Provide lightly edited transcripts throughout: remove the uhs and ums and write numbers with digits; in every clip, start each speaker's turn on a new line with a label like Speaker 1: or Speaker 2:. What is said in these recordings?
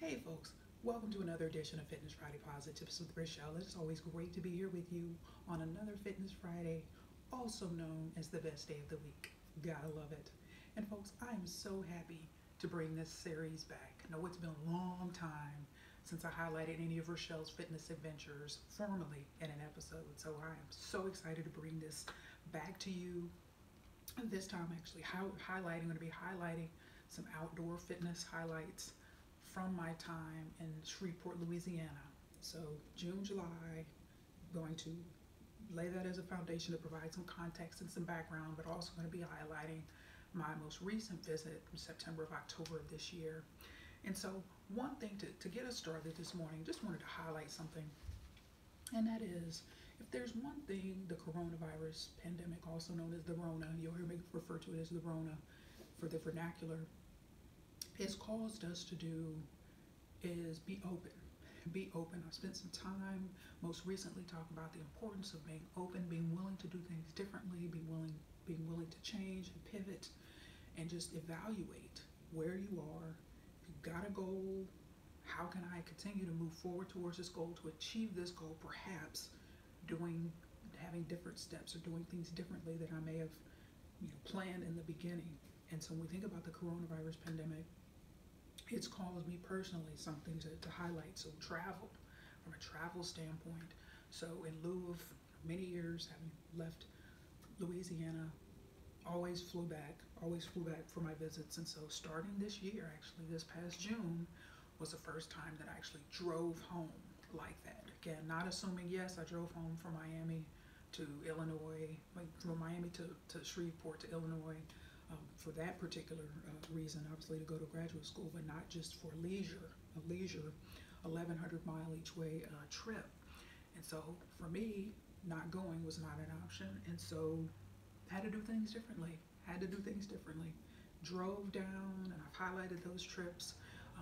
Speaker 1: Hey folks, welcome to another edition of Fitness Friday Posi-TIPS with Rachelle. It's always great to be here with you on another Fitness Friday, also known as the best day of the week. Gotta love it. And folks, I am so happy to bring this series back. I know it's been a long time since I highlighted any of Rachelle's fitness adventures formally in an episode, so I am so excited to bring this back to you. This time actually I'm going to be highlighting some outdoor fitness highlights from my time in Shreveport, Louisiana. So June, July, going to lay that as a foundation to provide some context and some background, but also going to be highlighting my most recent visit from September of October of this year. And so one thing to get us started this morning, just wanted to highlight something, and that is, if there's one thing the coronavirus pandemic, also known as the Rona, you'll hear me refer to it as the Rona for the vernacular, has caused us to do is be open. Be open. I've spent some time most recently talking about the importance of being open, being willing to do things differently, being willing to change and pivot, and just evaluate where you are. If you've got a goal, how can I continue to move forward towards this goal, to achieve this goal, perhaps having different steps or doing things differently than I may have planned in the beginning. And so when we think about the coronavirus pandemic, it's caused me personally something to highlight. So travel, from a travel standpoint. So in lieu of many years having left Louisiana, always flew back for my visits. And so starting this year, actually this past June, was the first time that I actually drove home like that. Again, not assuming, yes, I drove home from Miami to Illinois, from Miami to Shreveport to Illinois, for that particular reason, obviously to go to graduate school, but not just for a leisure 1,100 mile each way trip. And so for me, not going was not an option, and so had to do things differently. Drove down, and I've highlighted those trips.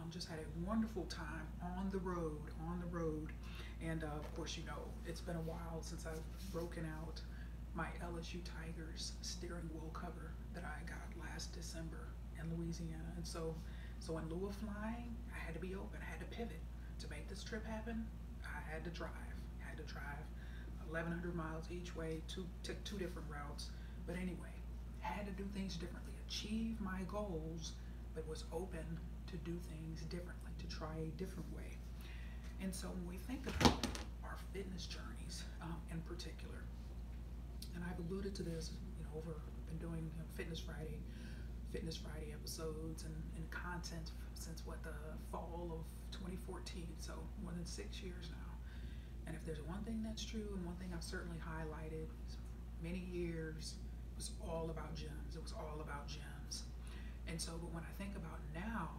Speaker 1: Just had a wonderful time on the road. And of course, it's been a while since I've broken out my LSU Tigers steering wheel cover that I got last December in Louisiana. And so in lieu of flying, I had to be open. I had to pivot. To make this trip happen, I had to drive 1,100 miles each way, took two different routes. But anyway, had to do things differently, achieve my goals, but was open to do things differently, to try a different way. And so when we think about our fitness journeys in particular, and I've alluded to this, been doing Fitness Friday episodes and content since the fall of 2014, so more than 6 years now. And if there's one thing that's true, and one thing I've certainly highlighted many years, it was all about gyms. And so, but when I think about now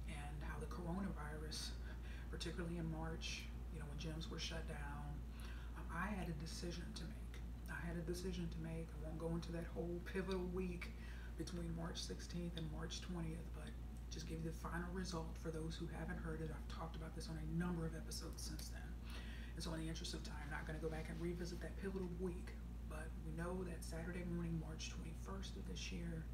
Speaker 1: and how the coronavirus, particularly in March, when gyms were shut down, I had a decision to make. I won't go into that whole pivotal week between March 16th and March 20th, but just give you the final result for those who haven't heard it. I've talked about this on a number of episodes since then. And so in the interest of time, I'm not going to go back and revisit that pivotal week, but we know that Saturday morning, March 21st of this year,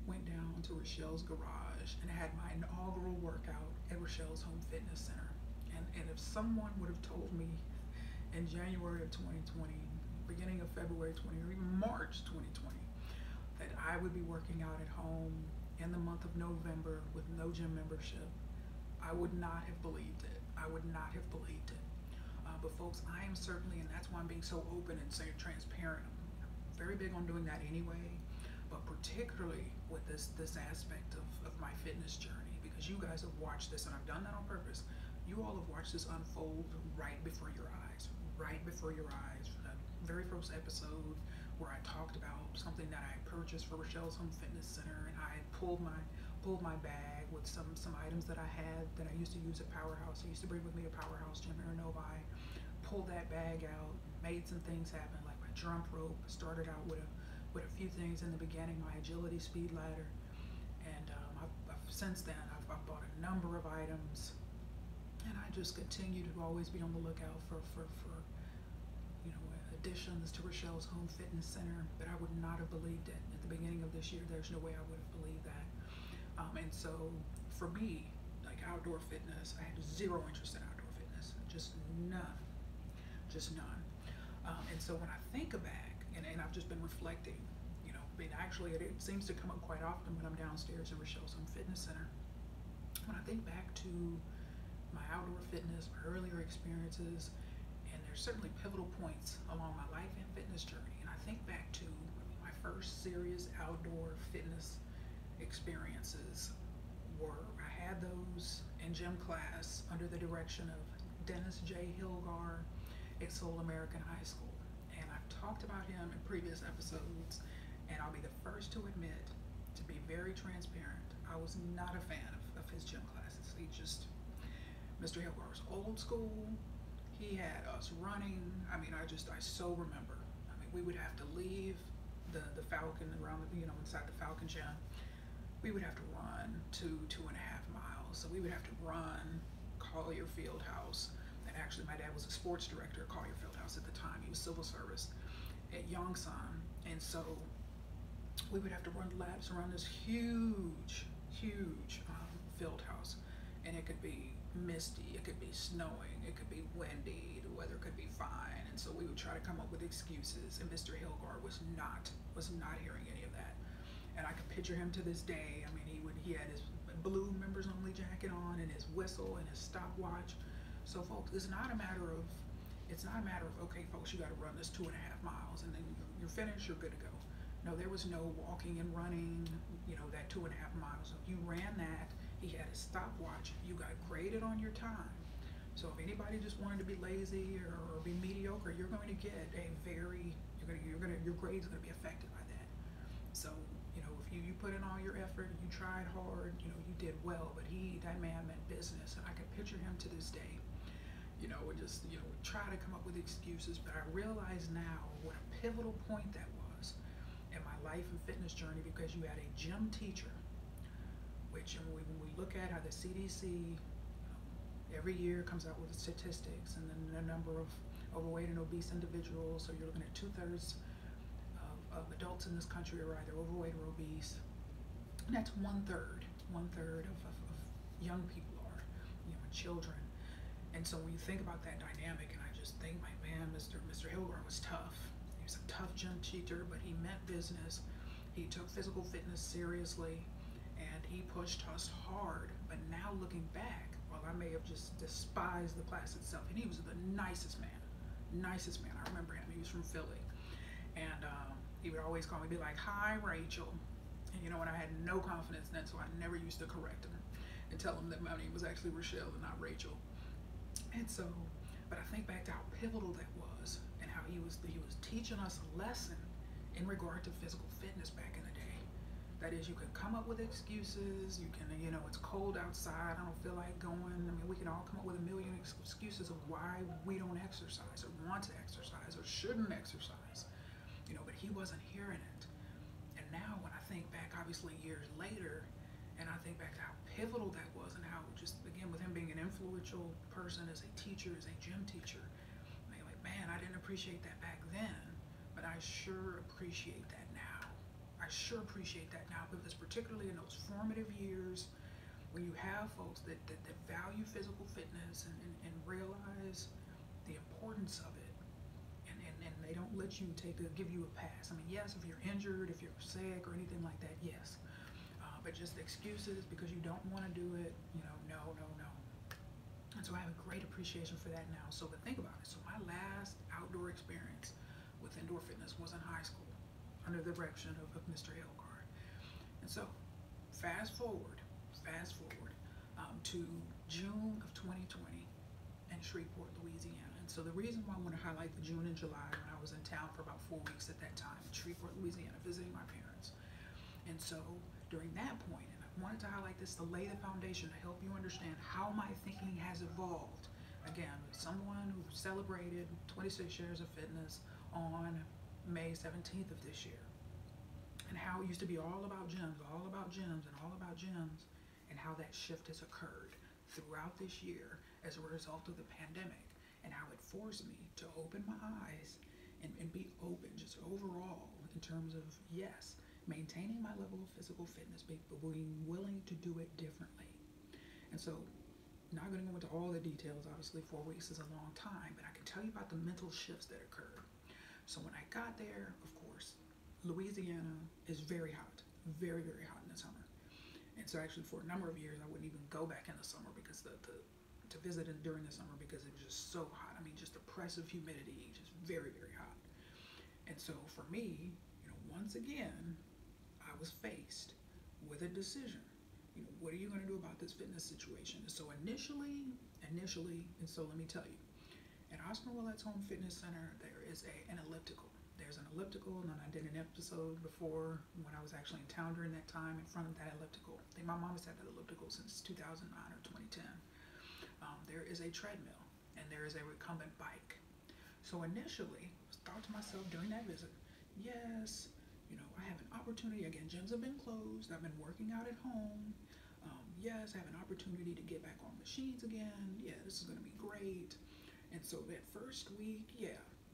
Speaker 1: went down to Rachelle's garage and had my inaugural workout at Rachelle's Home Fitness Center. And if someone would have told me in January of 2020, beginning of February 20, or even March 2020, that I would be working out at home in the month of November with no gym membership, I would not have believed it. But folks, I am certainly, and that's why I'm being so open and saying transparent. I'm very big on doing that anyway, but particularly with this aspect of my fitness journey, because you guys have watched this, and I've done that on purpose. You all have watched this unfold right before your eyes. The very first episode where I talked about something that I purchased for Rachelle's Home Fitness Center, and I had pulled my bag with some items that I had that I used to use at Powerhouse. I used to bring with me to Powerhouse gym here in Novi. Pulled that bag out, made some things happen, like my jump rope. Started out with a few things in the beginning, my agility speed ladder, and since then I've bought a number of items, and I just continue to always be on the lookout for additions to Rachelle's Home Fitness Center. But I would not have believed it at the beginning of this year. There's no way I would have believed that. And so for me, like outdoor fitness. I had zero interest in outdoor fitness, just none, just none. And so when I think back, and I've just been reflecting, I mean, actually it seems to come up quite often when I'm downstairs in Rachelle Smith Fitness Center. When I think back to my outdoor fitness, my earlier experiences, and there's certainly pivotal points along my life and fitness journey. And I think back to my first serious outdoor fitness experiences I had those in gym class under the direction of Dennis J. Hilgar at Seoul American High School. And I've talked about him in previous episodes, and I'll be the first to admit, to be very transparent, I was not a fan of his gym classes. Mr. Hilgar was old school. He had us running. I mean, I so remember. I mean, we would have to leave the Falcon around, inside the Falcon gym. We would have to run 2.5 miles. So we would have to run Collier Fieldhouse. And actually, my dad was a sports director at Collier Fieldhouse at the time. He was civil service at Yongsan. And so we would have to run laps around this huge field house. And it could be misty, it could be snowing, it could be windy, the weather could be fine. And so we would try to come up with excuses. And Mr. Hilgar was not hearing any of that. And I can picture him to this day. I mean, he had his blue members only jacket on and his whistle and his stopwatch. So folks, it's not a matter of, okay folks, you got to run this 2.5 miles and then you're finished, you're good to go. No, there was no walking and running, that 2.5 miles. So you ran that, he had a stopwatch, you got graded on your time. So if anybody just wanted to be lazy or be mediocre, you're going to get your grade's going to be affected by that. So, if you put in all your effort, you tried hard, you did well, but that man meant business. And I can picture him to this day, would just, try to come up with excuses. But I realize now what a pivotal point that was in my life and fitness journey, because you had a gym teacher, which when we look at how the CDC every year comes out with the statistics and then the number of overweight and obese individuals, so you're looking at 2/3 of adults in this country are either overweight or obese. And that's 1/3 of young people are, children. And so when you think about that dynamic, and I just think, my man, Mr. Hilgar was tough. He was a tough gym teacher, but he meant business. He took physical fitness seriously, and he pushed us hard. But now looking back, while I may have just despised the class itself, and he was the nicest man. I remember him. He was from Philly, and he would always call me, be like, "Hi, Rachel," and and I had no confidence in that, so I never used to correct him and tell him that my name was actually Rachelle and not Rachel. And so, but I think back to how pivotal that was, and how he was teaching us a lesson in regard to physical fitness back in the day. That is, you can come up with excuses. You can, it's cold outside, I don't feel like going. I mean, we can all come up with a million excuses of why we don't exercise or want to exercise or shouldn't exercise. But he wasn't hearing it. And now when I think back, obviously years later, and I think back to how pivotal that was, and how just, again, with him being an influential person as a teacher, as a gym teacher, I'm like, man, I didn't appreciate that back then, but I sure appreciate that now. Because particularly in those formative years, when you have folks that value physical fitness and realize the importance of it, and they don't let you give you a pass. I mean, yes, if you're injured, if you're sick or anything like that, yes. But just excuses because you don't want to do it, no. And so I have a great appreciation for that now. So, but think about it. So my last outdoor experience with indoor fitness was in high school under the direction of Mr. Hilgar. And so fast forward to June of 2020 in Shreveport, Louisiana. And so the reason why I want to highlight the June and July, when I was in town for about 4 weeks at that time in Shreveport, Louisiana, visiting my parents. And so during that point, and I wanted to highlight this to lay the foundation to help you understand how my thinking has evolved. Again, someone who celebrated 26 years of fitness on May 17th of this year, and how it used to be all about gyms, and how that shift has occurred throughout this year as a result of the pandemic, and how it forced me to open my eyes and be open just overall in terms of, yes, maintaining my level of physical fitness, but being willing to do it differently. And so Not going to go into all the details. Obviously, 4 weeks is a long time, but I can tell you about the mental shifts that occurred. So when I got there, of course, Louisiana is very hot, very, very hot in the summer. And so actually for a number of years, I wouldn't even go back in the summer because to visit it during the summer because it was just so hot. I mean, just oppressive humidity, just very, very hot. And so for me, once again, I was faced with a decision. What are you going to do about this fitness situation? So initially, and so let me tell you, at Oscar Willette's Home Fitness Center, there is an elliptical. There's an elliptical, and I did an episode before when I was actually in town during that time in front of that elliptical. I think my mom has had that elliptical since 2009 or 2010. There is a treadmill, and there is a recumbent bike. So initially, I thought to myself during that visit, yes, I have an opportunity. Again, gyms have been closed. I've been working out at home. Yes, I have an opportunity to get back on machines again. Yeah, this is going to be great. And so that first week,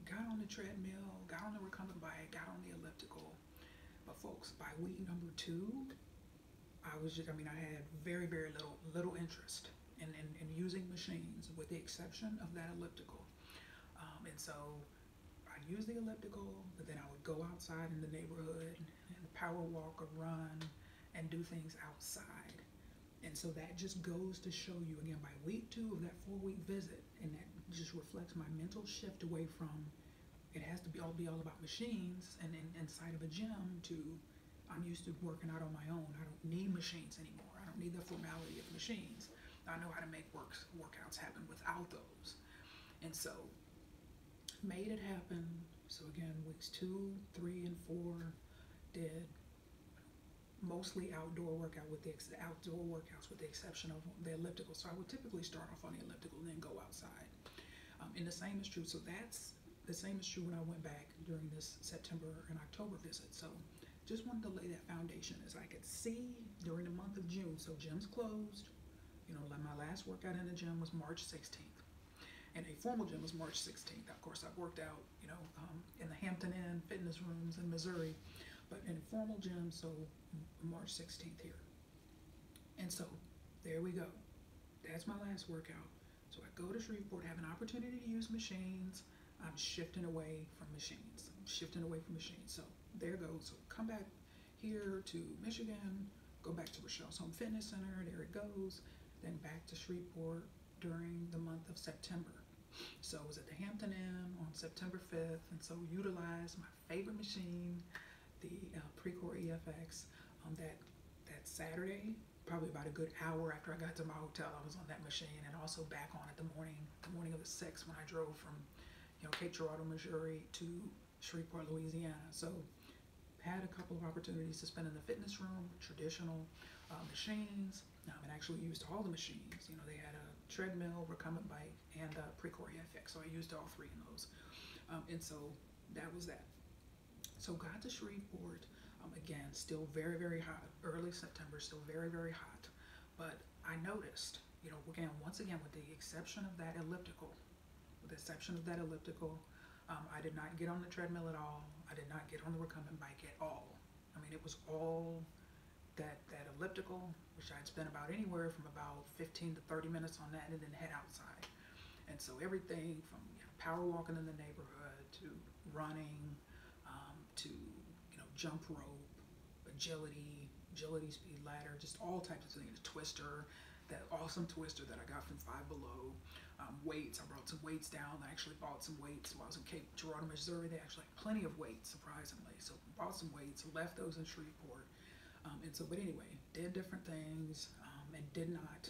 Speaker 1: got on the treadmill, got on the recumbent bike, got on the elliptical. But folks, by week number 2, I had very, very little interest in using machines with the exception of that elliptical. And so I used the elliptical, but then I would go outside in the neighborhood and power walk or run and do things outside. And so that just goes to show you, again, by week 2 of that 4-week visit, and that just reflects my mental shift away from it has to be all about machines and inside of a gym to I'm used to working out on my own. I don't need machines anymore. I don't need the formality of machines. I know how to make workouts happen without those. And so made it happen. So again, weeks 2, 3, and 4 did mostly outdoor workouts with the exception of the elliptical. So I would typically start off on the elliptical and then go outside. And the same is true. So that's the same is true when I went back during this September and October visit. So just wanted to lay that foundation as I could see during the month of June. So gyms closed. Like my last workout in the gym was March 16th. And a formal gym was March 16th. Of course, I've worked out, in the Hampton Inn fitness rooms in Missouri. But in a formal gym, so March 16th here. And so there we go. That's my last workout. So I go to Shreveport, have an opportunity to use machines. I'm shifting away from machines. So there goes. So come back here to Michigan, go back to Rachelle's Home Fitness Center. There it goes. Then back to Shreveport during the month of September. So I was at the Hampton Inn on September 5th, and so utilized my favorite machine, the Precor EFX. That Saturday, probably about a good hour after I got to my hotel, I was on that machine, and also back on it the morning of the 6th when I drove from Cape Girardeau, Missouri to Shreveport, Louisiana. So had a couple of opportunities to spend in the fitness room, traditional machines, and actually used all the machines. They had a treadmill, recumbent bike, and Precor EFX. So I used all 3 in those. And so that was that. So got to Shreveport, again, still very, very hot. Early September, still very, very hot. But I noticed, once again, with the exception of that elliptical, I did not get on the treadmill at all. I did not get on the recumbent bike at all. It was all that elliptical, which I'd spent about anywhere from about 15 to 30 minutes on that, and then head outside. And so everything from power walking in the neighborhood to running, to jump rope, agility speed ladder, just all types of things. Twister, that awesome twister that I got from Five Below. Weights, I brought some weights down. I actually bought some weights while I was in Cape Girardeau, Missouri. They actually had plenty of weights, surprisingly. So bought some weights, left those in Shreveport. But anyway, did different things, and did not,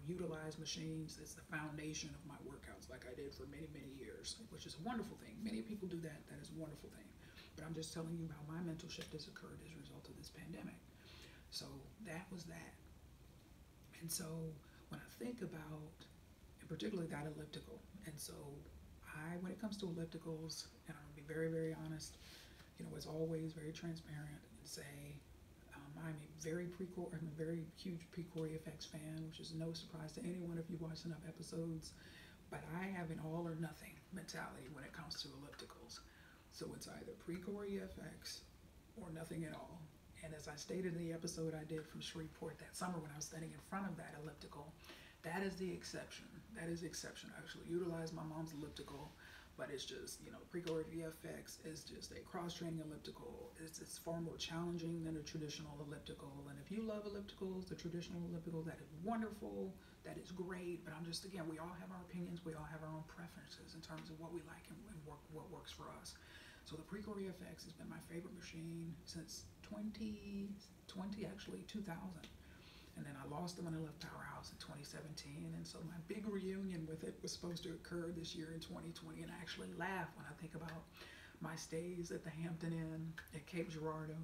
Speaker 1: utilize machines as the foundation of my workouts like I did for many, many years, which is a wonderful thing. Many people do that. That is a wonderful thing. But I'm just telling you how my mental shift has occurred as a result of this pandemic. So that was that. And so when I think about, and particularly that elliptical, and so when it comes to ellipticals, and I'm going to be very, very honest, as always, very transparent, and say, I'm a very huge Precor EFX fan, which is no surprise to anyone if you watch enough episodes. But I have an all or nothing mentality when it comes to ellipticals. So it's either Precor EFX or nothing at all. And as I stated in the episode I did from Shreveport that summer when I was standing in front of that elliptical, that that is the exception. That is the exception. I actually utilize my mom's elliptical, but it's just, Precor VFX is just a cross-training elliptical. It's far more challenging than a traditional elliptical. And if you love ellipticals, the traditional elliptical, that is wonderful, that is great. But I'm just, again, we all have our opinions. We all have our own preferences in terms of what we like and what works for us. So the Precor VFX has been my favorite machine since 2020, actually 2000. And then I lost them when I left Powerhouse in 2017. And so my big reunion with it was supposed to occur this year in 2020. And I actually laugh when I think about my stays at the Hampton Inn at Cape Girardeau.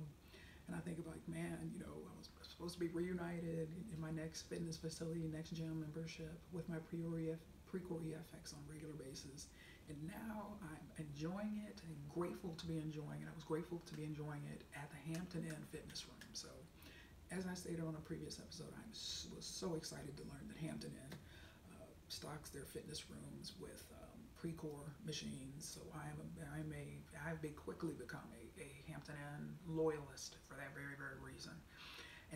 Speaker 1: And I think about, man, I was supposed to be reunited in my next fitness facility, next gym membership with my Precor EFX on a regular basis. And now I'm enjoying it and grateful to be enjoying it. I was grateful to be enjoying it at the Hampton Inn Fitness Room. So, as I stated on a previous episode, I was so excited to learn that Hampton Inn stocks their fitness rooms with Precor machines. So I've quickly become a Hampton Inn loyalist for that very, very reason.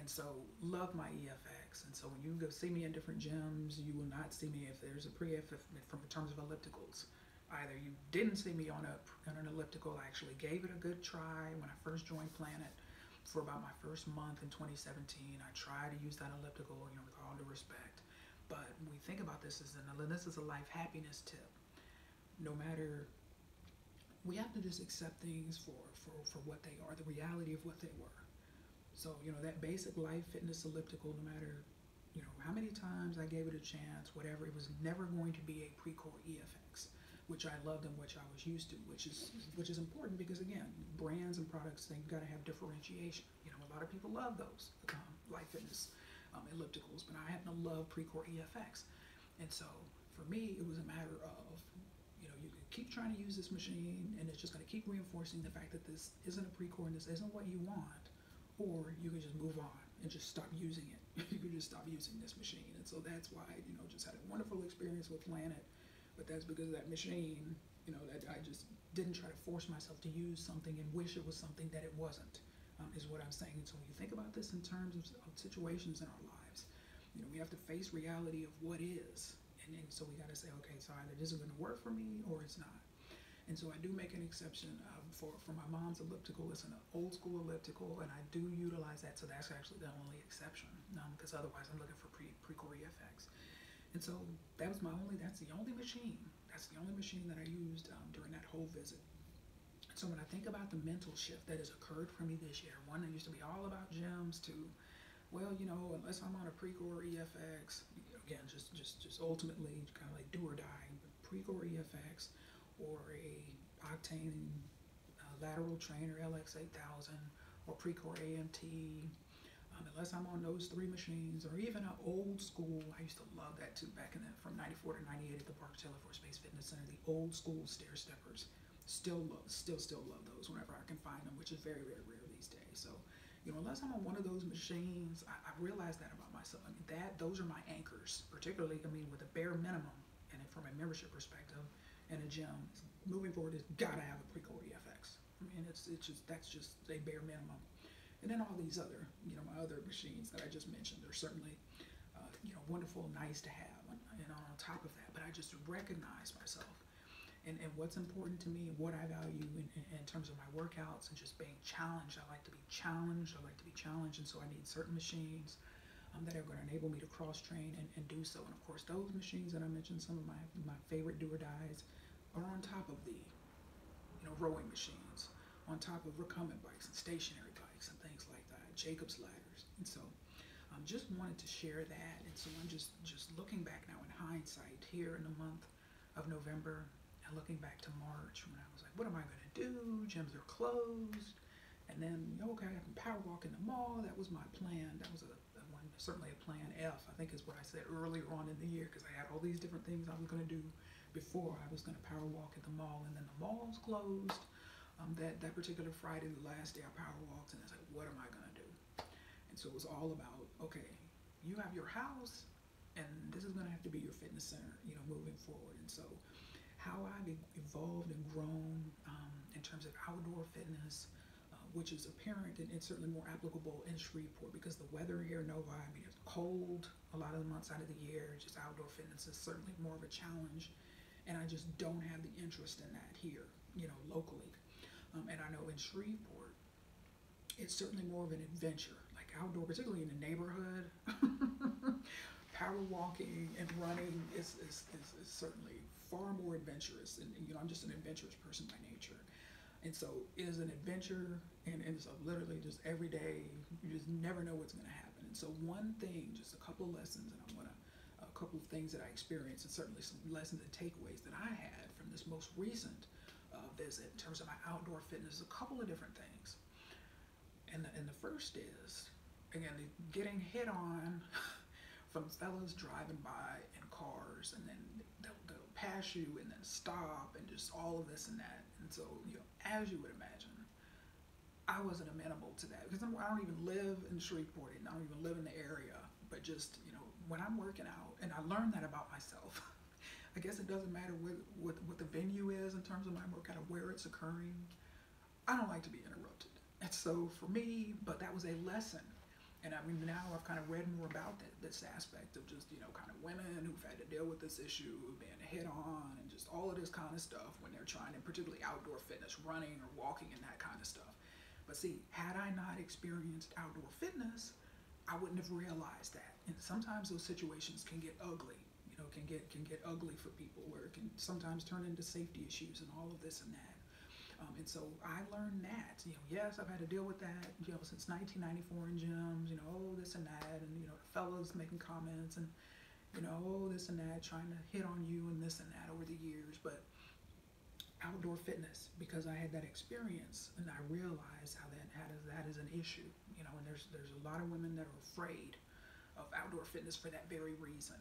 Speaker 1: And so love my EFX. And so when you go see me in different gyms, you will not see me if there's a from in terms of ellipticals. Either you didn't see me on an elliptical. I actually gave it a good try when I first joined Planet. For about my first month in 2017, I tried to use that elliptical, with all due respect. But when we think about this, this is a life happiness tip. No matter, we have to just accept things for what they are, the reality of what they were. So, that basic life fitness elliptical, no matter, how many times I gave it a chance, whatever, it was never going to be a Precor EFX, which I loved and which I was used to, which is important because, again, brands and products, they've got to have differentiation. A lot of people love those life fitness ellipticals, but I happen to love Precor EFX. And so for me, it was a matter of, you can keep trying to use this machine and it's just going to keep reinforcing the fact that this isn't a Precor and this isn't what you want, or you can just move on and just stop using it. You can just stop using this machine. And so that's why, just had a wonderful experience with Planet. But that's because of that machine, that I just didn't try to force myself to use something and wish it was something that it wasn't, is what I'm saying. And so when you think about this in terms of situations in our lives, we have to face reality of what is. And so we got to say, okay, so either this is going to work for me or it's not. And so I do make an exception for my mom's elliptical. It's an old school elliptical, and I do utilize that. So that's actually the only exception, because otherwise I'm looking for Precor EFX. And so that's the only machine. That's the only machine that I used during that whole visit. So when I think about the mental shift that has occurred for me this year, one that used to be all about gyms to, well, unless I'm on a Precor EFX, again, just ultimately kind of like do or die, Precor EFX or a Octane lateral trainer LX8000 or Precor AMT. Unless I'm on those three machines, or even an old school, I used to love that too, back in from 94 to 98 at the Park Taylor Force Space Fitness Center, the old school stair steppers. Still love those whenever I can find them, which is very, very rare these days. So, unless I'm on one of those machines, I realize that about myself. Those are my anchors, particularly, with a bare minimum, and from a membership perspective, in a gym, moving forward, it's gotta have a Precor EFX. That's just a bare minimum. And then all these other, my other machines that I just mentioned, they're certainly, wonderful, nice to have, and on top of that. But I just recognize myself and what's important to me and what I value in terms of my workouts and just being challenged. I like to be challenged. And so I need certain machines that are going to enable me to cross-train and do so. And of course, those machines that I mentioned, some of my favorite do-or-dies, are on top of the, rowing machines, on top of recumbent bikes and stationary bikes and things like that, Jacob's ladders. And so just wanted to share that. And so I'm just looking back now in hindsight here in the month of November and looking back to March when I was like, what am I going to do? Gyms are closed. And then, okay, I can power walk in the mall. That was my plan. That was certainly a plan F, I think is what I said earlier on in the year, because I had all these different things I was going to do before I was going to power walk at the mall. And then the malls closed. That particular Friday, the last day, I power walked, and I was like, what am I going to do? And so it was all about, okay, you have your house, and this is going to have to be your fitness center, moving forward. And so how I've evolved and grown in terms of outdoor fitness, which is apparent and it's certainly more applicable in Shreveport because the weather here in Novi, I mean, it's cold a lot of the months out of the year. Just outdoor fitness is certainly more of a challenge, and I just don't have the interest in that here, locally. And I know in Shreveport, it's certainly more of an adventure, like outdoor, particularly in the neighborhood. Power walking and running is certainly far more adventurous, and I'm just an adventurous person by nature. And so it is an adventure, and so literally just every day, you just never know what's going to happen. And so one thing, just a couple of lessons, and a couple of things that I experienced, and certainly some lessons and takeaways that I had from this most recent visit in terms of my outdoor fitness, a couple of different things. And the first is, again, getting hit on from fellas driving by in cars, and then they'll pass you and then stop and just all of this and that. And so, as you would imagine, I wasn't amenable to that because I don't even live in Shreveport and I don't even live in the area. But just, when I'm working out, and I learned that about myself, I guess it doesn't matter what the venue is in terms of my workout or where it's occurring. I don't like to be interrupted. And so for me, but that was a lesson. And I mean, now I've kind of read more about this aspect of just, kind of women who've had to deal with this issue, being hit on, and just all of this kind of stuff when they're trying to, particularly outdoor fitness, running or walking and that kind of stuff. But see, had I not experienced outdoor fitness, I wouldn't have realized that. And sometimes those situations can get ugly, can get ugly for people, where it can sometimes turn into safety issues and all of this and that. And so I learned that, yes, I've had to deal with that, since 1994 in gyms, this and that, and, the fellas making comments and, this and that, trying to hit on you and this and that over the years. But outdoor fitness, because I had that experience and I realized how that is an issue, and there's a lot of women that are afraid of outdoor fitness for that very reason,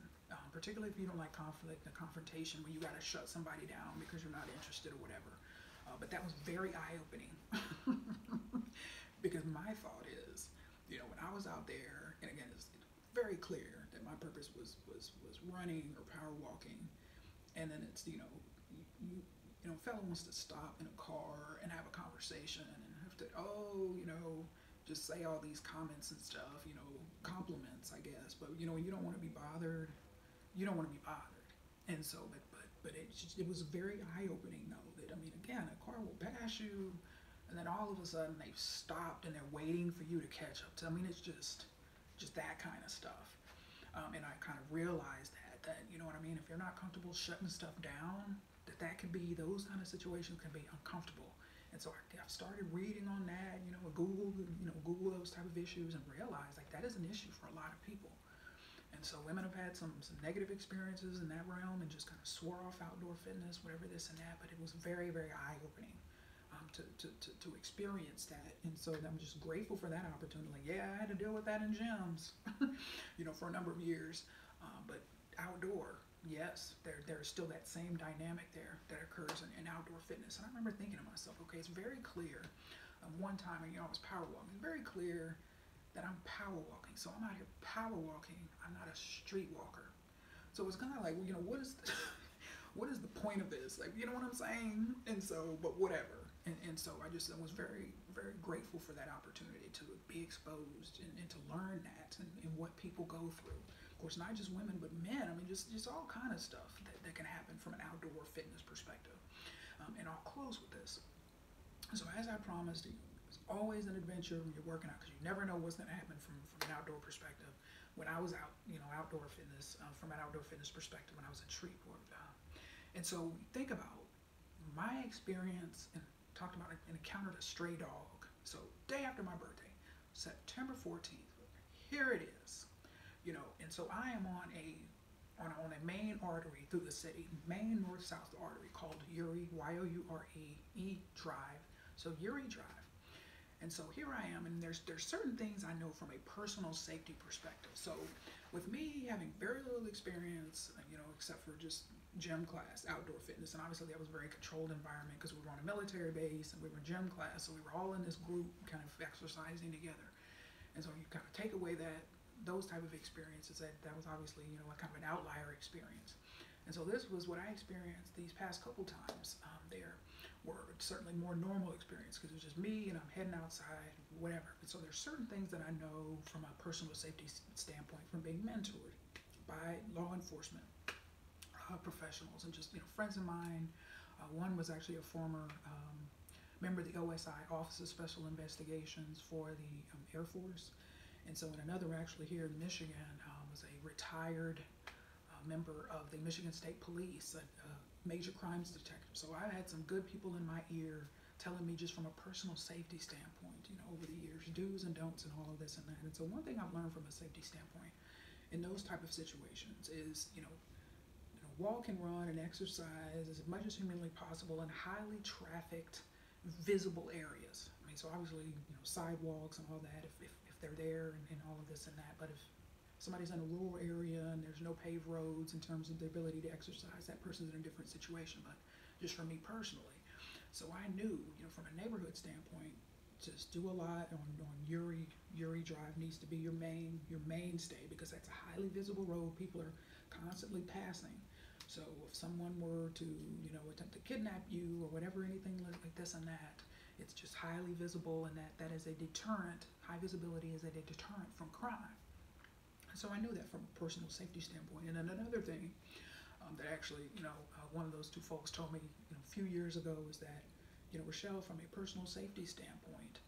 Speaker 1: particularly if you don't like conflict and confrontation where you got to shut somebody down because you're not interested or whatever. But that was very eye-opening because my thought is, when I was out there, and again, it's very clear that my purpose was running or power walking, and then it's, a fellow wants to stop in a car and have a conversation and have to, just say all these comments and stuff, compliments, I guess, but, when you don't want to be bothered, you don't want to be bothered. And so, but it was very eye-opening, though, that, I mean, again, a car will pass you, and then all of a sudden they've stopped and they're waiting for you to catch up to. I mean, it's just that kind of stuff. And I kind of realized that, you know what I mean, if you're not comfortable shutting stuff down, that could be, those kind of situations can be uncomfortable. And so I started reading on that, Google those type of issues and realized, like, that is an issue for a lot of people. And so women have had some negative experiences in that realm and just kind of swore off outdoor fitness, whatever this and that, but it was very, very eye-opening to experience that. And so I'm just grateful for that opportunity. Yeah, I had to deal with that in gyms, for a number of years. But outdoor, yes, there's still that same dynamic there that occurs in outdoor fitness. And I remember thinking to myself, okay, it's very clear. One time, I was power walking. It's very clear that I'm power walking. So I'm out here power walking. I'm not a street walker. So it's kind of like, what is the point of this? Like, you know what I'm saying? And so, but whatever. And so I was very, very grateful for that opportunity to be exposed and to learn that and what people go through. Of course, not just women, but men. I mean, just all kind of stuff that can happen from an outdoor fitness perspective. And I'll close with this. So as I promised, it's always an adventure when you're working out because you never know what's going to happen from an outdoor perspective. When I was out, outdoor fitness, from an outdoor fitness perspective, when I was in Shreveport. And so think about my experience and talked about encountered a stray dog. So day after my birthday, September 14th, here it is, and so I am on a main artery through the city, main north-south artery called Uri, Y-O-U-R-E Drive. So Uri Drive. And so here I am, and there's certain things I know from a personal safety perspective. So with me having very little experience, except for just gym class, outdoor fitness, and obviously that was a very controlled environment because we were on a military base and we were in gym class, so we were all in this group kind of exercising together. And so you kind of take away those type of experiences, that was obviously, a kind of an outlier experience. And so this was what I experienced these past couple times there, were certainly more normal experience because it was just me and I'm heading outside, whatever. And so there's certain things that I know from a personal safety standpoint from being mentored by law enforcement professionals and just friends of mine. One was actually a former member of the OSI, Office of Special Investigations for the Air Force. And so, in another, actually here in Michigan, was a retired member of the Michigan State Police, a major crimes detective. So I had some good people in my ear telling me just from a personal safety standpoint, over the years, do's and don'ts and all of this and that. And so one thing I've learned from a safety standpoint in those type of situations is, walk and run and exercise as much as humanly possible in highly trafficked, visible areas. I mean, so obviously, sidewalks and all that, if they're there and all of this and that. But if somebody's in a rural area and there's no paved roads in terms of the ability to exercise, that person's in a different situation. But just for me personally, so I knew, from a neighborhood standpoint, just do a lot on Uri Drive needs to be your mainstay because that's a highly visible road. People are constantly passing. So if someone were to, attempt to kidnap you or whatever, anything like this and that, it's just highly visible, and that is a deterrent. High visibility is a deterrent from crime. So I knew that from a personal safety standpoint. And then another thing that actually, one of those two folks told me a few years ago was that, Rachelle, from a personal safety standpoint,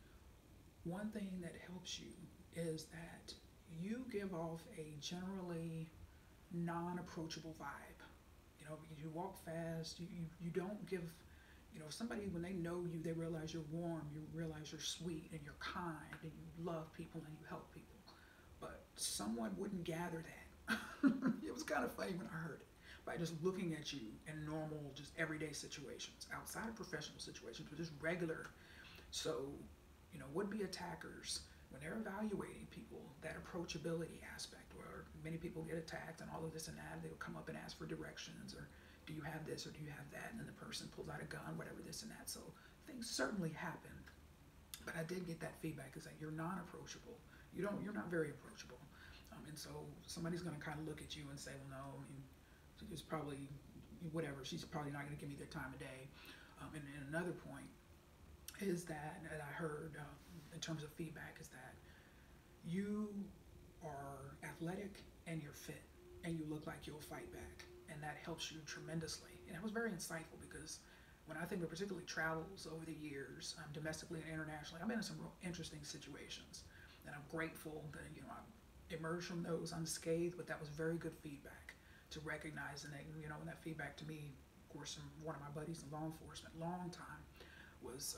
Speaker 1: one thing that helps you is that you give off a generally non-approachable vibe. You walk fast, you don't give, somebody, when they know you, they realize you're warm, you realize you're sweet and you're kind and you love people and you help people. But someone wouldn't gather that. It was kind of funny when I heard it, by just looking at you in normal, just everyday situations, outside of professional situations, but just regular. So, would-be attackers, when they're evaluating people, that approachability aspect, where many people get attacked and all of this and that, they will come up and ask for directions, or do you have this or do you have that, and then the person pulls out a gun, whatever, this and that. So things certainly happen, but I did get that feedback, is that you're non-approachable. You're not very approachable, and so somebody's going to kind of look at you and say, well, no, I mean, she's probably whatever. She's probably not going to give me the time of day. And another point is that I heard in terms of feedback is that you are athletic and you're fit and you look like you'll fight back, and that helps you tremendously. And it was very insightful because when I think of particularly travels over the years, domestically and internationally, I've been in some real interesting situations, and I'm grateful that I emerged from those unscathed. But that was very good feedback to recognize, and and that feedback to me, of course, from one of my buddies in law enforcement, long time, was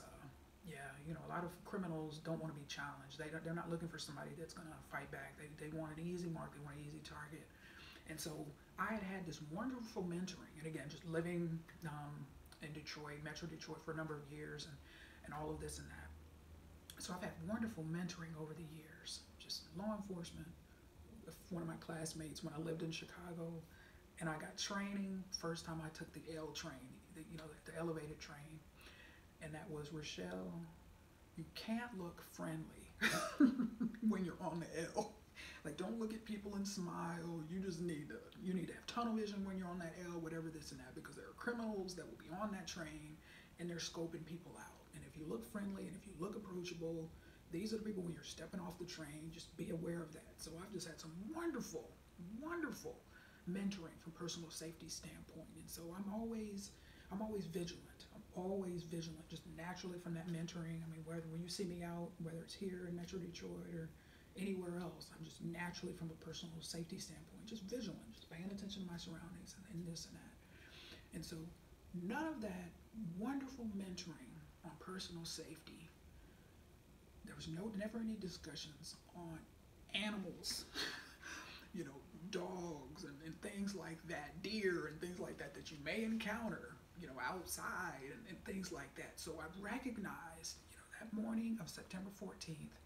Speaker 1: a lot of criminals don't want to be challenged. They're not looking for somebody that's going to fight back. They want an easy mark. They want an easy target. And so I had this wonderful mentoring, and again, just living in Detroit, Metro Detroit, for a number of years, and all of this and that. So I've had wonderful mentoring over the years, just law enforcement. One of my classmates when I lived in Chicago, and I got training. First time I took the L train, the elevated train, and that was, Rachelle, you can't look friendly when you're on the L. Like, don't look at people and smile. You need to have tunnel vision when you're on that L, whatever this and that, because there are criminals that will be on that train and they're scoping people out. And if you look friendly and if you look approachable, these are the people when you're stepping off the train. Just be aware of that. So I've just had some wonderful, wonderful mentoring from personal safety standpoint. And so I'm always vigilant. I'm always vigilant, just naturally from that mentoring. I mean, when you see me out, whether it's here in Metro Detroit or anywhere else, I'm just naturally, from a personal safety standpoint, just vigilant, just paying attention to my surroundings and this and that. And so none of that wonderful mentoring on personal safety, there was never any discussions on animals, dogs and things like that, deer and things like that you may encounter, outside and things like that. So I recognized, that morning of September 14th,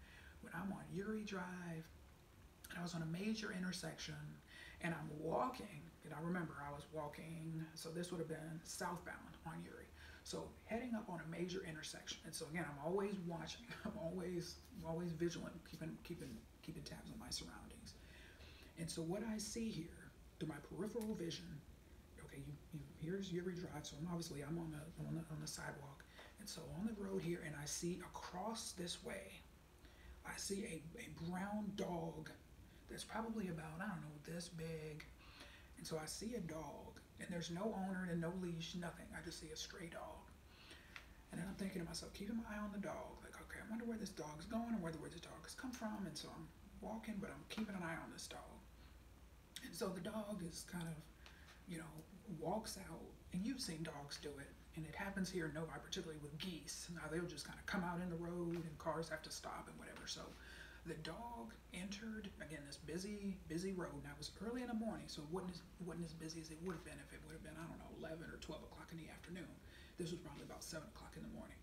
Speaker 1: when I'm on Uri Drive, and I was on a major intersection, and I'm walking, and I remember I was walking, so this would have been southbound on Uri. So heading up on a major intersection, and so again, I'm always watching, I'm always vigilant, keeping tabs on my surroundings. And so what I see here through my peripheral vision, okay, here's Uri Drive, so I'm on the sidewalk, And so on the road here, and I see across this way, I see a brown dog that's probably about, I don't know, this big. And so I see a dog, and there's no owner and no leash, nothing. I just see a stray dog. And then I'm thinking to myself, keeping my eye on the dog, like, okay, I wonder where this dog's going and where this dog has come from. And so I'm walking, but I'm keeping an eye on this dog. And so the dog is kind of, walks out, and you've seen dogs do it. And it happens here in Novi, particularly with geese. Now they'll just kind of come out in the road and cars have to stop and whatever. So the dog entered, again, this busy road. Now it was early in the morning, so it wasn't as busy as it would have been if it would have been, I don't know, 11 or 12 o'clock in the afternoon. This was probably about 7 o'clock in the morning.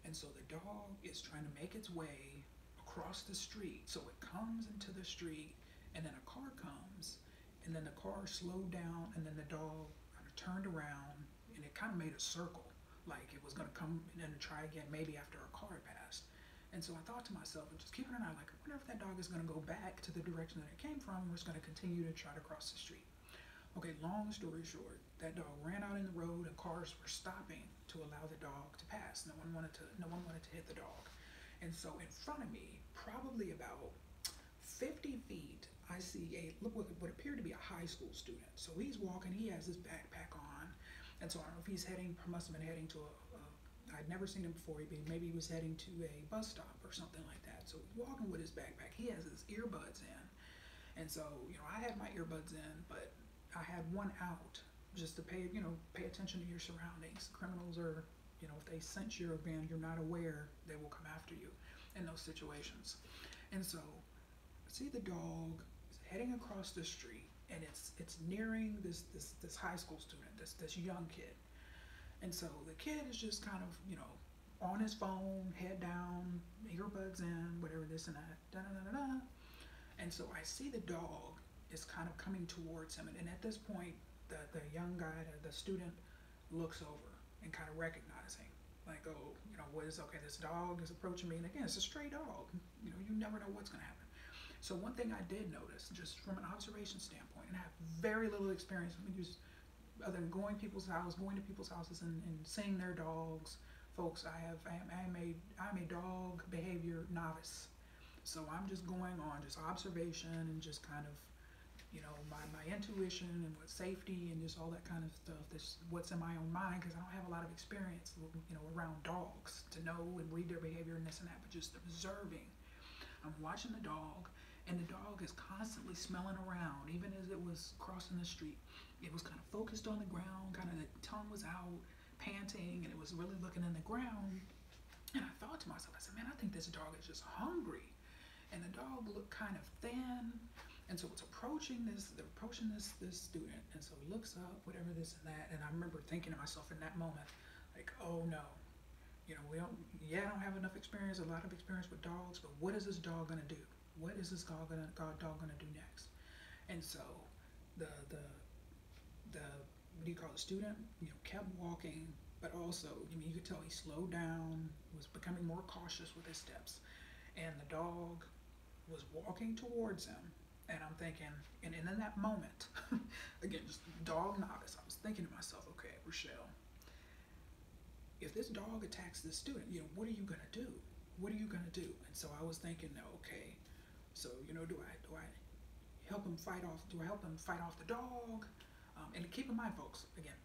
Speaker 1: And so the dog is trying to make its way across the street. So it comes into the street, and then a car comes, and then the car slowed down, and then the dog kind of turned around, and it kind of made a circle, like it was going to come and try again, maybe after a car had passed. And so I thought to myself, and just keeping an eye, like, I wonder if that dog is going to go back to the direction that it came from, or it's going to continue to try to cross the street. Okay, long story short, that dog ran out in the road, and cars were stopping to allow the dog to pass. No one wanted to hit the dog. And so in front of me, probably about 50 feet, I see what appeared to be a high school student. So he's walking, he has his backpack on. And so I don't know if must have been heading to I'd never seen him before. Maybe he was heading to a bus stop or something like that. So he's walking with his backpack. He has his earbuds in. And so, I had my earbuds in, but I had one out just to pay attention to your surroundings. Criminals are, if they sense you're not aware, they will come after you in those situations. And so I see the dog heading across the street, and it's nearing this high school student, this young kid. And so the kid is just kind of, on his phone, head down, earbuds in, whatever, this and that, da-da-da-da-da. And so I see the dog is kind of coming towards him. And at this point, the young guy, the student, looks over and kind of recognizing, like, oh, this dog is approaching me. And again, it's a stray dog. You never know what's going to happen. So one thing I did notice, just from an observation standpoint, and I have very little experience, other than going to people's houses and seeing their dogs. Folks, I'm a dog behavior novice. So I'm just going on just observation and just kind of, my intuition and what safety and just all that kind of stuff. This what's in my own mind, because I don't have a lot of experience, around dogs to know and read their behavior and this and that. But just observing, I'm watching the dog, and the dog is constantly smelling around, even as it was crossing the street. It was kind of focused on the ground, kind of the tongue was out, panting, and it was really looking in the ground. And I thought to myself, I said, man, I think this dog is just hungry. And the dog looked kind of thin. And so it's approaching this student. And so it looks up, whatever, this and that. And I remember thinking to myself in that moment, like, oh no. I don't have enough experience, a lot of experience with dogs, but what is this dog gonna do? What is this dog gonna do next? And so the student, kept walking, but also, you could tell he slowed down, was becoming more cautious with his steps, and the dog was walking towards him. And I'm thinking, and in that moment, again, just dog novice, I was thinking to myself, okay, Rachelle, if this dog attacks this student, what are you gonna do? What are you gonna do? And so I was thinking, okay, so do I help him fight off? Do I help him fight off the dog? And keep in mind, folks, again,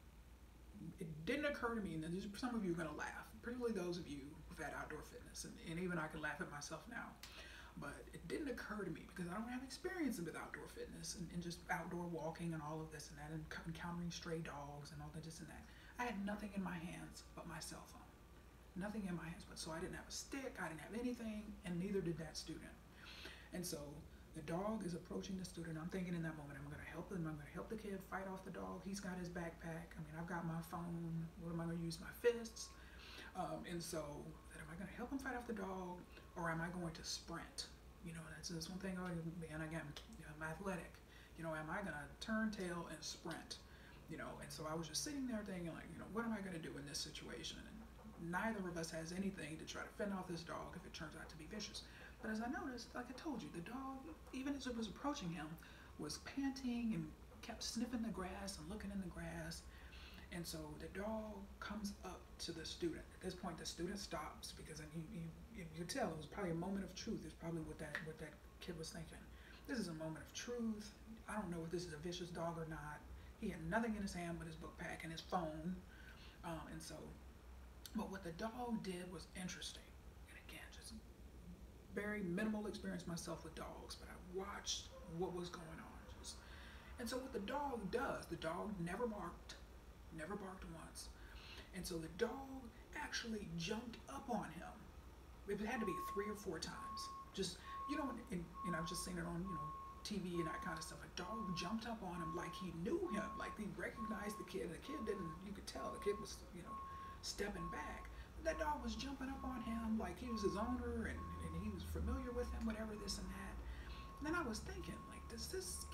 Speaker 1: it didn't occur to me, and some of you are gonna laugh, particularly those of you who've had outdoor fitness, and even I can laugh at myself now. But it didn't occur to me, because I don't have experience with outdoor fitness and just outdoor walking and all of this and that, and encountering stray dogs and all that, this and that. I had nothing in my hands but my cell phone. Nothing in my hands but, so I didn't have a stick, I didn't have anything, and neither did that student. And so the dog is approaching the student. I'm thinking in that moment, I'm gonna help him, I'm gonna help the kid fight off the dog. He's got his backpack. I've got my phone. What am I gonna use? My fists. And so, am I gonna help him fight off the dog, or am I going to sprint? That's one thing. And again, I'm athletic. Am I gonna turn tail and sprint? And so I was just sitting there thinking, like, what am I gonna do in this situation? And neither of us has anything to try to fend off this dog if it turns out to be vicious. But as I noticed, like I told you, the dog, even as it was approaching him, was panting and kept sniffing the grass and looking in the grass. And so the dog comes up to the student. At this point, the student stops because you could tell it was probably a moment of truth. It's probably what that kid was thinking. This is a moment of truth. I don't know if this is a vicious dog or not. He had nothing in his hand but his book pack and his phone. And so, but what the dog did was interesting. And again, just very minimal experience myself with dogs, but I watched what was going on. And so what the dog does, the dog never barked once. And so the dog actually jumped up on him. It had to be 3 or 4 times. Just, and I've just seen it on, TV and that kind of stuff. A dog jumped up on him like he knew him, like he recognized the kid. The kid didn't, you could tell the kid was, stepping back. But that dog was jumping up on him like he was his owner and he was familiar with him, whatever, this and that. And then I was thinking, like, does this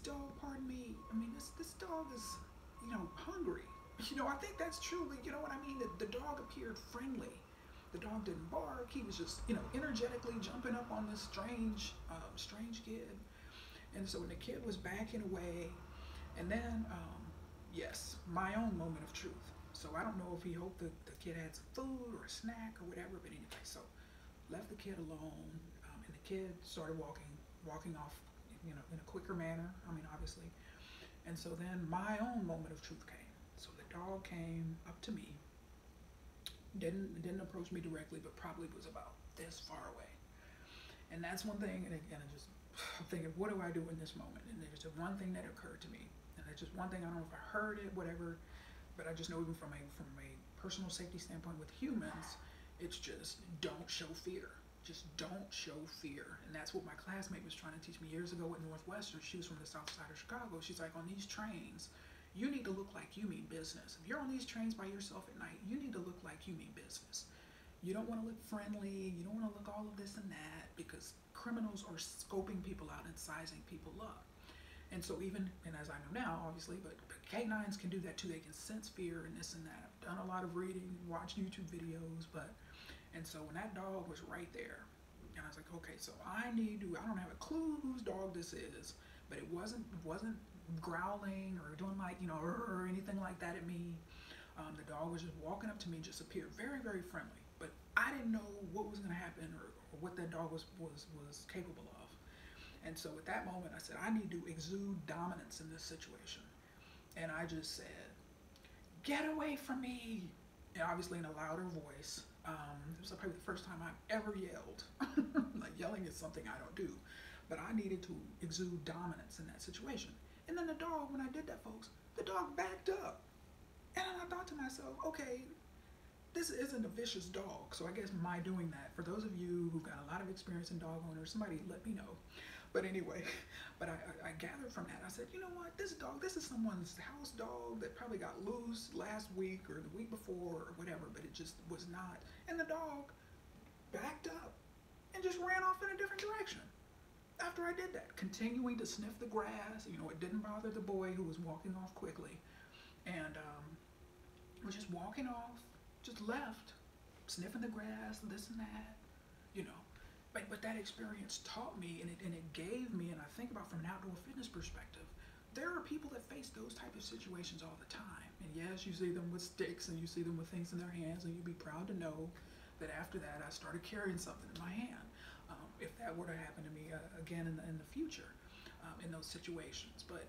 Speaker 1: dog, pardon me, I mean, this dog is, hungry. I think that's true. You know what I mean? The dog appeared friendly. The dog didn't bark. He was just, energetically jumping up on this strange kid. And so when the kid was backing away, and then, yes, my own moment of truth. So I don't know if he hoped that the kid had some food or a snack or whatever, but anyway, so left the kid alone, and the kid started walking off, in a quicker manner, obviously. And so then my own moment of truth came. So the dog came up to me, didn't approach me directly, but probably was about this far away. And that's one thing, and again, I'm thinking, what do I do in this moment? And there's just one thing that occurred to me, and it's just one thing, I don't know if I heard it, whatever, but I just know even from a personal safety standpoint with humans, it's just don't show fear. Just don't show fear. And that's what my classmate was trying to teach me years ago at Northwestern. She was from the south side of Chicago. She's like, on these trains, you need to look like you mean business. If you're on these trains by yourself at night, you need to look like you mean business. You don't want to look friendly. You don't want to look all of this and that, because criminals are scoping people out and sizing people up. And so even, and as I know now, obviously, but canines can do that too. They can sense fear and this and that. I've done a lot of reading, watched YouTube videos, and so when that dog was right there, and I was like, okay, so I don't have a clue whose dog this is, but it wasn't growling or doing like, or anything like that at me. The dog was just walking up to me, just appeared very, very friendly, but I didn't know what was going to happen or what that dog was capable of. And so at that moment, I said, I need to exude dominance in this situation. And I just said, get away from me. And obviously in a louder voice. It was probably the first time I've ever yelled. Like, yelling is something I don't do. But I needed to exude dominance in that situation. And then the dog, when I did that, folks, the dog backed up. And I thought to myself, okay, this isn't a vicious dog. So I guess my doing that, for those of you who've got a lot of experience in dog owners, somebody let me know. But anyway, I gathered from that, I said, you know what, this dog, this is someone's house dog that probably got loose last week or the week before or whatever, but it just was not. And the dog backed up and just ran off in a different direction after I did that, continuing to sniff the grass. It didn't bother the boy who was walking off quickly, and was just walking off, just left, sniffing the grass, this and that, But that experience taught me, and it gave me, and I think about from an outdoor fitness perspective, there are people that face those type of situations all the time. And yes, you see them with sticks and you see them with things in their hands, and you'd be proud to know that after that I started carrying something in my hand. If that were to happen to me again in the future, in those situations. But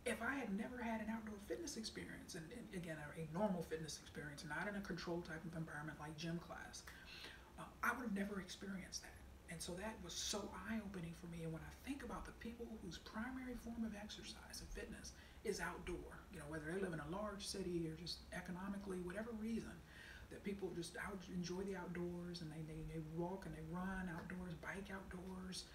Speaker 1: if I had never had an outdoor fitness experience, and again, a normal fitness experience, not in a controlled type of environment like gym class, I would have never experienced that. And so that was so eye-opening for me. And when I think about the people whose primary form of exercise and fitness is outdoor, whether they live in a large city or just economically, whatever reason, that people just enjoy the outdoors, and they walk and they run outdoors, bike outdoors.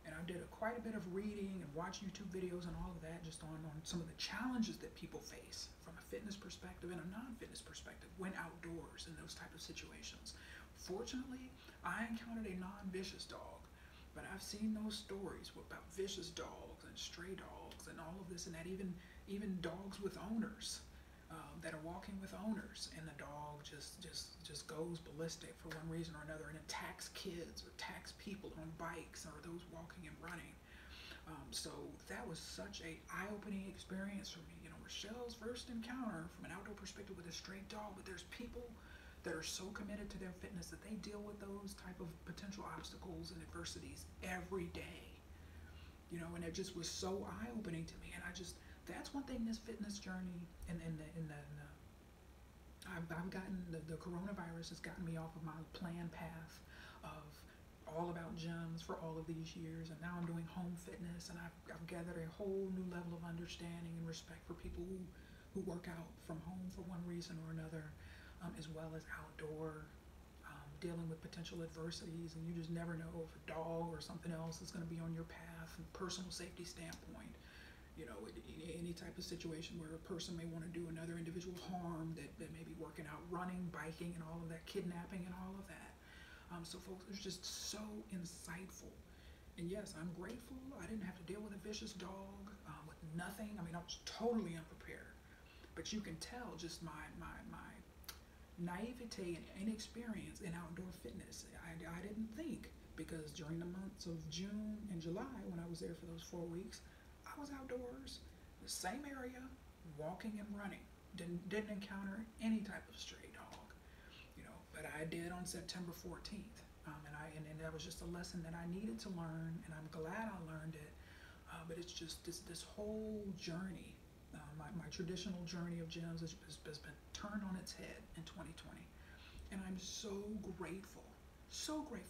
Speaker 1: And I did quite a bit of reading and watched YouTube videos and all of that, just on some of the challenges that people face from a fitness perspective and a non-fitness perspective when outdoors in those type of situations. Fortunately, I encountered a non-vicious dog, but I've seen those stories about vicious dogs and stray dogs and all of this and that, even dogs with owners that are walking with owners, and the dog just goes ballistic for one reason or another and attacks kids or attacks people on bikes or those walking and running. So that was such a eye-opening experience for me. You know, Rachelle's first encounter from an outdoor perspective with a stray dog, but there's people that are so committed to their fitness that they deal with those type of potential obstacles and adversities every day. You know, and it just was so eye-opening to me. And that's one thing this fitness journey I've gotten, the coronavirus has gotten me off of my planned path of all about gyms for all of these years, and now I'm doing home fitness, and I've gathered a whole new level of understanding and respect for people who work out from home for one reason or another, as well as outdoor, dealing with potential adversities, and you just never know if a dog or something else is going to be on your path from a personal safety standpoint. You know, any type of situation where a person may want to do another individual harm, that may be working out, running, biking, and all of that, kidnapping and all of that. So folks, it was just so insightful. And yes, I'm grateful I didn't have to deal with a vicious dog, with nothing. I mean, I was totally unprepared. But you can tell just my naivete and inexperience in outdoor fitness. I didn't think, because during the months of June and July, when I was there for those 4 weeks, I was outdoors, the same area, walking and running. Didn't encounter any type of stray dog, you know. But I did on September 14th, and that was just a lesson that I needed to learn, and I'm glad I learned it. But it's just this whole journey. My traditional journey of gyms has been turned on its head in 2020, and I'm so grateful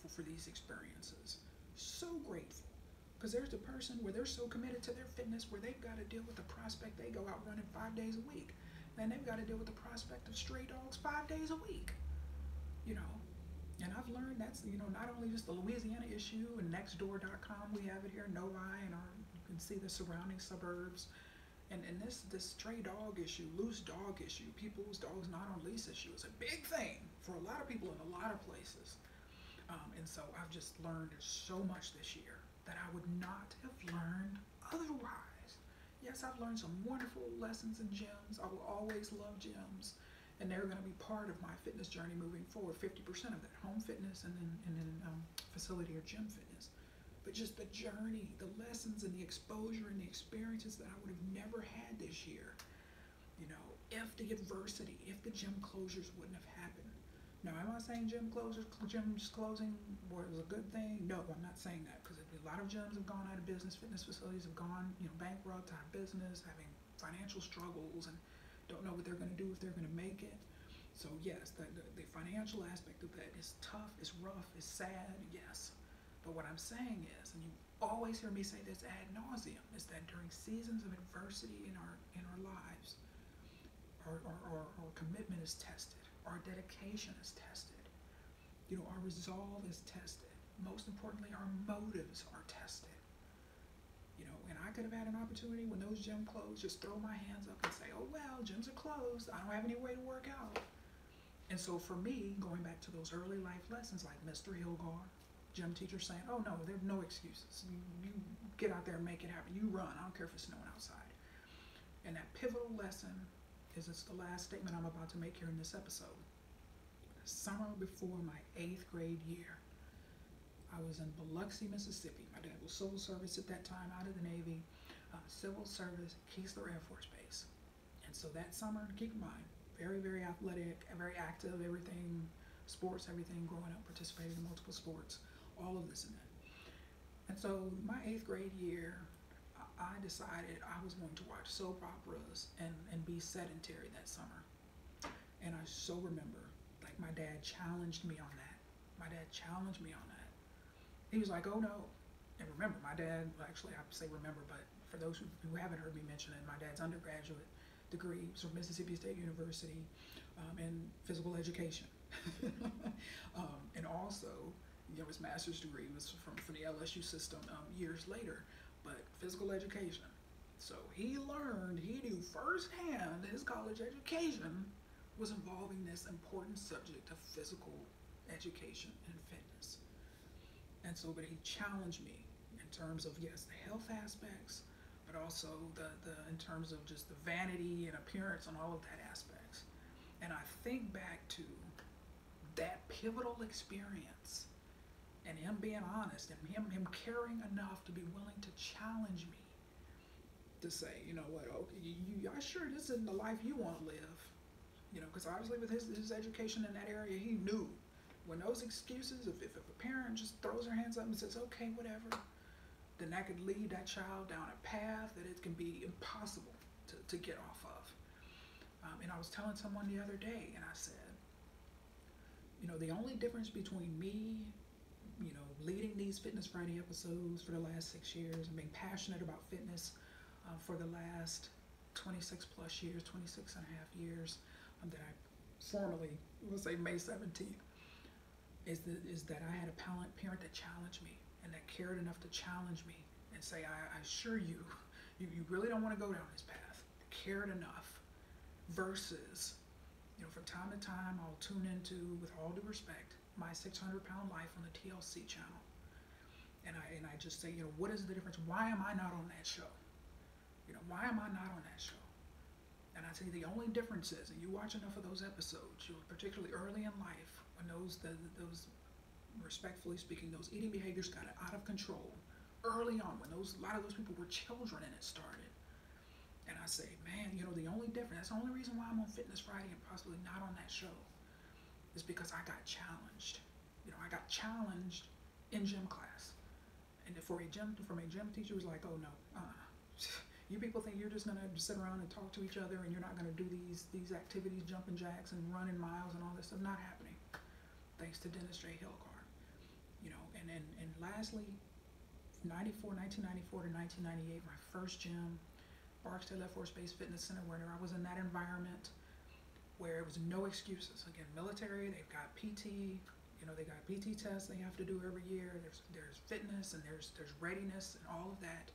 Speaker 1: for these experiences. So grateful. Because there's a person where they're so committed to their fitness where they've got to deal with the prospect they go out running 5 days a week. Then they've got to deal with the prospect of stray dogs 5 days a week. You know, and I've learned that's, you know, not only just the Louisiana issue, and nextdoor.com, we have it here, Novi, and you can see the surrounding suburbs. And this stray dog issue, loose dog issue, people's dogs not on lease issue is a big thing for a lot of people in a lot of places. And so I've just learned so much this year that I would not have learned otherwise. Yes, I've learned some wonderful lessons in gyms. I will always love gyms, and they're going to be part of my fitness journey moving forward. 50% of that, home fitness, and then facility or gym fitness. But just the journey, the lessons, and the exposure and the experiences that I would have never had this year. You know, if the adversity, if the gym closures wouldn't have happened. Now, am I saying gyms closing was a good thing? No, I'm not saying that, because a lot of gyms have gone out of business. Fitness facilities have gone, you know, bankrupt, out of business, having financial struggles, and don't know what they're going to do, if they're going to make it. So yes, the financial aspect of that is tough, it's rough, it's sad, yes. But what I'm saying is, and you always hear me say this ad nauseum, is that during seasons of adversity in our lives, our commitment is tested, our dedication is tested, you know, our resolve is tested. Most importantly, our motives are tested. You know, and I could have had an opportunity when those gyms closed, just throw my hands up and say, oh well, gyms are closed, I don't have any way to work out. And so for me, going back to those early life lessons, like Mr. Hilgar, gym teacher, saying, oh no, there are no excuses. You get out there and make it happen. You run. I don't care if it's snowing outside. And that pivotal lesson is, it's the last statement I'm about to make here in this episode. The summer before my 8th grade year, I was in Biloxi, Mississippi. My dad was civil service at that time, out of the Navy, civil service, Keesler Air Force Base. And so that summer, keep in mind, very, very athletic, very active, everything, sports, everything, growing up, participating in multiple sports, all of this and that. And so my 8th grade year, I decided I was going to watch soap operas and be sedentary that summer. And I so remember, like, my dad challenged me on that. He was like, oh no. And remember, my dad, actually I say remember, but for those who haven't heard me mention it, my dad's undergraduate degree was from Mississippi State University in physical education. And also, you know, his master's degree was from the LSU system years later, but physical education. So he knew firsthand his college education was involving this important subject of physical education and fitness. And so, but he challenged me in terms of, yes, the health aspects, but also the in terms of just the vanity and appearance and all of that aspects. And I think back to that pivotal experience and him being honest, and him caring enough to be willing to challenge me, to say, you know what, okay, you sure this isn't the life you want to live? You know, because obviously with his education in that area, he knew when those excuses, if a parent just throws their hands up and says, okay, whatever, then that could lead that child down a path that it can be impossible to get off of. And I was telling someone the other day, and I said, you know, the only difference between me, you know, leading these Fitness Friday episodes for the last 6 years and being passionate about fitness for the last 26 plus years, 26 and a half years, that I formally will say May 17th, is that I had a parent that challenged me and that cared enough to challenge me and say, I assure you, you really don't want to go down this path. Cared enough versus, you know, from time to time I'll tune into, with all due respect, my 600-pound life on the TLC channel. And I just say, you know, what is the difference? Why am I not on that show? You know, why am I not on that show? And I say the only difference is, and you watch enough of those episodes, particularly early in life, when those respectfully speaking, those eating behaviors got out of control early on, when a lot of those people were children and it started. And I say, man, you know, the only difference, that's the only reason why I'm on Fitness Friday and possibly not on that show, is because I got challenged. You know, I got challenged in gym class. And from a gym teacher was like, oh no, you people think you're just gonna sit around and talk to each other and you're not gonna do these activities, jumping jacks and running miles and all this stuff. Not happening. Thanks to Dennis J. Hillcar. You know, and lastly, 1994 to 1998, my first gym, Barksdale Air Force Base Fitness Center, where I was in that environment where it was no excuses. Again, military, they've got PT, you know, they got PT tests they have to do every year. There's fitness and there's readiness and all of that.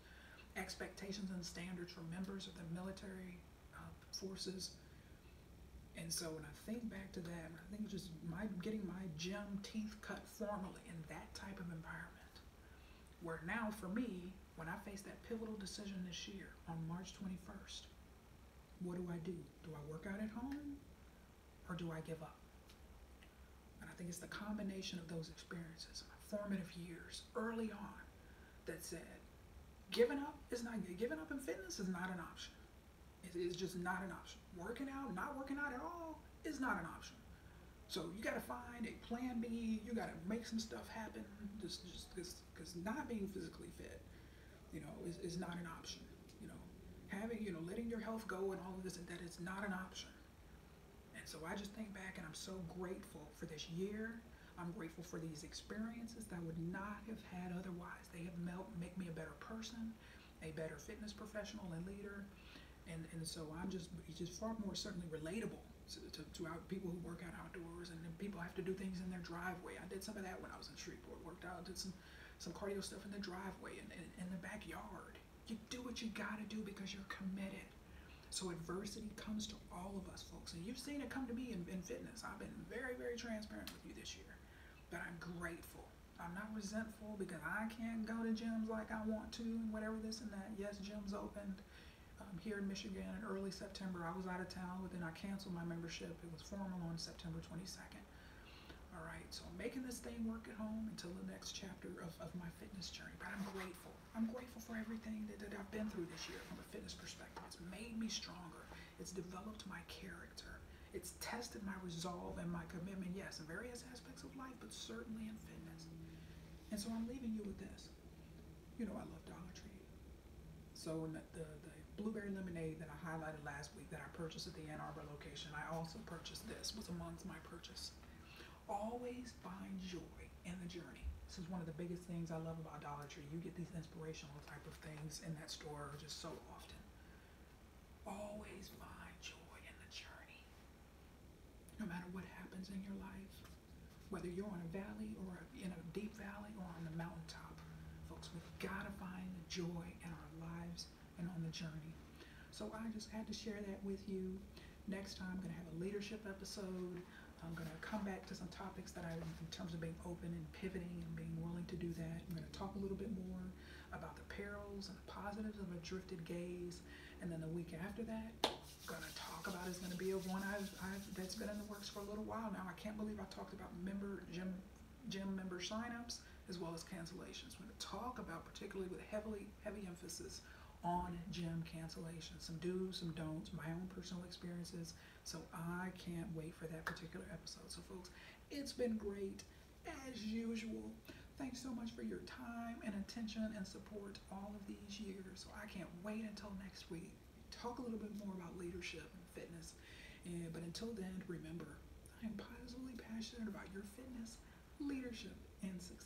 Speaker 1: Expectations and standards for members of the military forces. And so when I think back to that, I think just getting my gym teeth cut formally in that type of environment, where now for me, when I face that pivotal decision this year on March 21st, what do I do? Do I work out at home or do I give up? And I think it's the combination of those experiences, my formative years early on, that said, giving up in fitness is not an option. It is just not an option. Not working out at all is not an option. So you got to find a plan B. You got to make some stuff happen. Just because not being physically fit, you know, is not an option. You know, letting your health go and all of this and that is not an option. And so I just think back and I'm so grateful for this year. I'm grateful for these experiences that I would not have had otherwise. They have make me a better person, a better fitness professional and leader. And so I'm just far more certainly relatable to our people who work out outdoors, and then people have to do things in their driveway. I did some of that when I was in Shreveport, worked out, did some cardio stuff in the driveway and in the backyard. You do what you gotta do because you're committed. So adversity comes to all of us, folks. And you've seen it come to me in fitness. I've been very, very transparent with you this year. But I'm grateful. I'm not resentful because I can't go to gyms like I want to and whatever this and that. Yes, gyms opened here in Michigan in early September. I was out of town, but then I canceled my membership. It was formal on September 22nd. All right, so I'm making this thing work at home until the next chapter of my fitness journey. But I'm grateful. I'm grateful for everything that I've been through this year from a fitness perspective. It's made me stronger. It's developed my character. It's tested my resolve and my commitment, yes, in various aspects of life, but certainly in fitness. And so I'm leaving you with this. You know I love Dollar Tree. So in the blueberry lemonade that I highlighted last week that I purchased at the Ann Arbor location, I also purchased this, was amongst my purchase. Always find joy in the journey. This is one of the biggest things I love about Dollar Tree. You get these inspirational type of things in that store just so often. Always find joy in the journey. No matter what happens in your life, whether you're on a valley or in a deep valley or on the mountaintop, folks, we've got to find the joy in our lives and on the journey. So I just had to share that with you. Next time, I'm going to have a leadership episode. I'm going to come back to some topics that in terms of being open and pivoting and being willing to do that. I'm going to talk a little bit more about the perils and the positives of a drifted gaze. And then the week after that, I'm going to talk about is going to be one that's been in the works for a little while now. I can't believe I talked about gym member signups. as well as cancellations. We're going to talk about, particularly with heavy emphasis on gym cancellations, some do's, some don'ts, my own personal experiences. So I can't wait for that particular episode. So folks, it's been great as usual. Thanks so much for your time and attention and support all of these years. So I can't wait until next week. Talk a little bit more about leadership and fitness. But until then, remember, I am positively passionate about your fitness, leadership, and success.